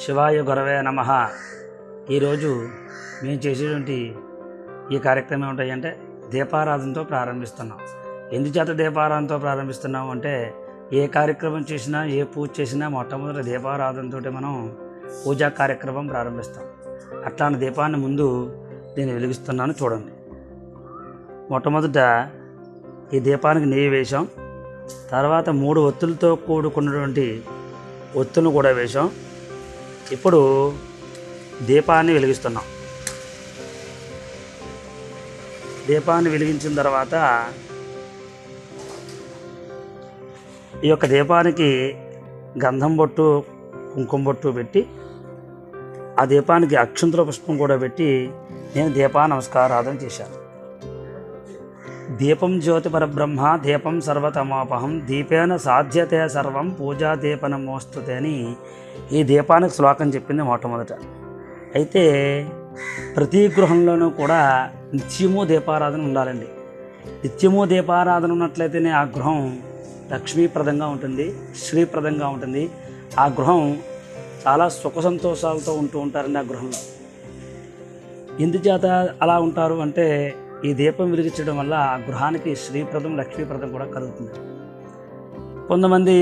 శివాయ గురవే నమః. ఈరోజు మేము చేసేటువంటి ఈ కార్యక్రమం ఏమిటంటే దీపారాధనతో ప్రారంభిస్తున్నాం. ఎందుచేత దీపారాధనతో ప్రారంభిస్తున్నాం అంటే ఏ కార్యక్రమం చేసినా ఏ పూజ చేసినా మొట్టమొదటి దీపారాధనతో మనం పూజా కార్యక్రమం ప్రారంభిస్తాం. అట్లాంటి దీపాన్ని ముందు నేను వెలిగిస్తున్నాను చూడండి. మొట్టమొదట ఈ దీపానికి నెయ్యి వేసాం. తర్వాత 3 ఒత్తులతో కూడుకున్నటువంటి ఒత్తులను కూడా వేసాం. ఇప్పుడు దీపాన్ని వెలిగిస్తున్నాం. దీపాన్ని వెలిగించిన తర్వాత ఈ యొక్క దీపానికి గంధం బొట్టు కుంకుమ బొట్టు పెట్టి ఆ దీపానికి అక్షంతల పుష్పం కూడా పెట్టి నేను దీపా నమస్కారాధన చేశాను. దీపం జ్యోతి పరబ్రహ్మ దీపం సర్వతమోపహం దీపేన సాధ్యతే సర్వం పూజా దీపనమోస్తుతే అని ఈ దీపానికి శ్లోకం చెప్పింది మొట్టమొదట. అయితే ప్రతి గృహంలోనూ కూడా నిత్యము దీపారాధన ఉండాలండి. నిత్యము దీపారాధన ఉన్నట్లయితేనే ఆ గృహం లక్ష్మీప్రదంగా ఉంటుంది, శ్రీప్రదంగా ఉంటుంది. ఆ గృహం చాలా సుఖ సంతోషాలతో ఉంటారండి. ఆ గృహంలో ఎందుచేత అలా ఉంటారు అంటే ఈ దీపం వెలిగించడం వల్ల ఆ గృహానికి శ్రీప్రదం లక్ష్మీప్రదం కూడా కలుగుతుంది. కొంతమంది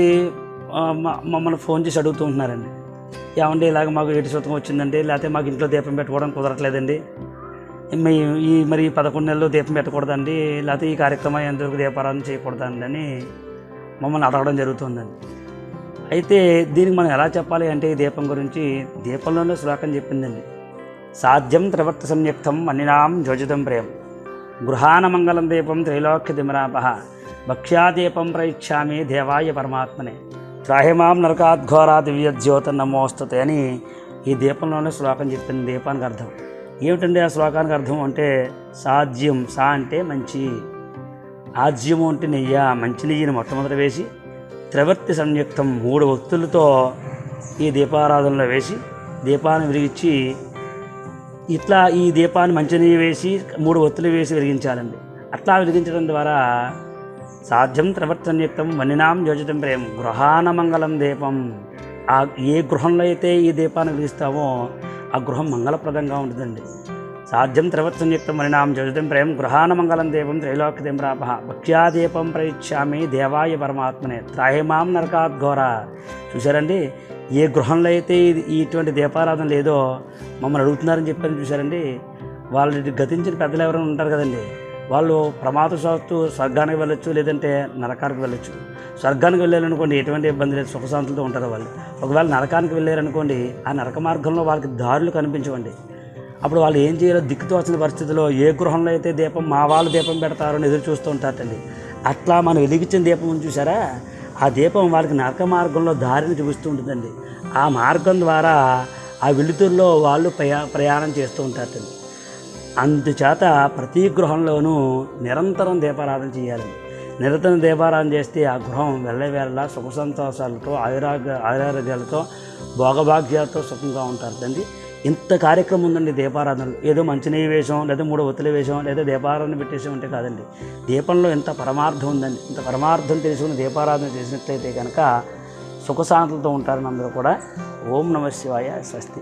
మమ్మల్ని ఫోన్ చేసి అడుగుతూ ఉంటున్నారండి, ఏమండి ఇలాగ మాకు 7 శతకం వచ్చిందండి, లేకపోతే మాకు ఇంట్లో దీపం పెట్టుకోవడం కుదరట్లేదండి, మరి 11 నెలలు దీపం పెట్టకూడదండి, లేకపోతే ఈ కార్యక్రమం ఎంతవరకు దీపారాధన చేయకూడదండి అని మమ్మల్ని అడగడం జరుగుతుందండి. అయితే దీనికి మనం ఎలా చెప్పాలి అంటే ఈ దీపం గురించి దీపంలోనే శ్లోకం చెప్పిందండి. సాధ్యం త్రివర్త సంయుక్తం మన్నినాం యోజితం ప్రేమ గృహాన మంగళం దీపం త్రైలోక్య దిమరాపహ భక్ష్యాదీపం ప్రయిచ్ఛామి దేవాయ పరమాత్మనే త్రాహిమాం నరకాద్ఘోరా దివ్య జ్యోత నమోస్తుతే అని ఈ దీపంలోనే శ్లోకం చెప్పింది. దీపానికి అర్థం ఏమిటండి? ఆ శ్లోకానికి అర్థం అంటే సాధ్యం, సా అంటే మంచి, ఆజ్యము అంటే నెయ్య, మంచి నెయ్యిని మొట్టమొదట వేసి త్రివర్తి సంయుక్తం 3 ఒత్తులతో ఈ దీపారాధనలో వేసి దీపాన్ని వెలిగించి ఇట్లా ఈ దీపాన్ని మంచినీళ్ళు వేసి 3 ఒత్తులు వేసి వెలిగించాలండి. అట్లా వెలిగించడం ద్వారా సాధ్యం త్రివర్తి సంయుక్తం వన్నినాం యోజితం ప్రేమ గృహాన మంగళం దీపం. ఏ గృహంలో అయితే ఈ దీపాన్ని వెలిగిస్తామో ఆ గృహం మంగళప్రదంగా ఉంటుందండి. సాధ్యం త్రివర్తి సంయుక్తం వన్నినాం యోజితం ప్రేమ గృహాన మంగళం దీపం త్రైలోక్య దిమరాపహ భక్ష్యాదీపం ప్రయిచ్ఛామి దేవాయ పరమాత్మనే త్రాహిమాం నరకాద్ఘోర. చూశారండి, ఏ గృహంలో అయితే ఇటువంటి దీపారాధన లేదో మమ్మల్ని అడుగుతున్నారని చెప్పారని చూశారండి. వాళ్ళు గతించిన పెద్దలు ఎవరైనా ఉంటారు కదండి, వాళ్ళు ప్రమాదవశాత్తు స్వర్గానికి వెళ్ళొచ్చు, లేదంటే నరకానికి వెళ్ళొచ్చు. స్వర్గానికి వెళ్ళారనుకోండి ఎటువంటి ఇబ్బంది లేదు, సుఖశాంతులతో ఉంటారు వాళ్ళు. ఒకవేళ నరకానికి వెళ్ళారనుకోండి ఆ నరక మార్గంలో వాళ్ళకి దారులు కనిపించవండి. అప్పుడు వాళ్ళు ఏం చేయాలో దిక్కుతోచిన పరిస్థితిలో ఏ గృహంలో అయితే దీపం మా వాళ్ళు దీపం పెడతారో అని ఎదురు చూస్తూ ఉంటారండి. అట్లా మనం వెలిగించిన దీపం చూసారా, ఆ దీపం వాళ్ళకి నరక మార్గంలో దారిని చూపిస్తూ ఉంటుందండి. ఆ మార్గం ద్వారా ఆ వెలుతురులో వాళ్ళు ప్రయాణం చేస్తూ ఉంటారండి. అందుచేత ప్రతి గృహంలోనూ నిరంతరం దీపారాధన చేయాలండి. నిరంతరం దీపారాధన చేస్తే ఆ గృహం వెళ్ళవేళలా సుఖ సంతోషాలతో ఆయురారోగ్యాలతో భోగభాగ్యాలతో సుఖంగా ఉంటారండి. ఇంత కార్యక్రమం ఉందండి దీపారాధనలు. ఏదో మంచినీళ్ళు వేసాం, లేదా 3 ఒత్తులు వేసాం, లేదా దీపారాధన పెట్టేసాం అంటే కాదండి. దీపంలో ఎంత పరమార్థం ఉందండి. ఇంత పరమార్థం తెలుసుకుని దీపారాధన చేసినట్లయితే కనుక సుఖశాంతులతో ఉంటారని అందరూ కూడా. ఓం నమః శివాయ. స్వస్తి.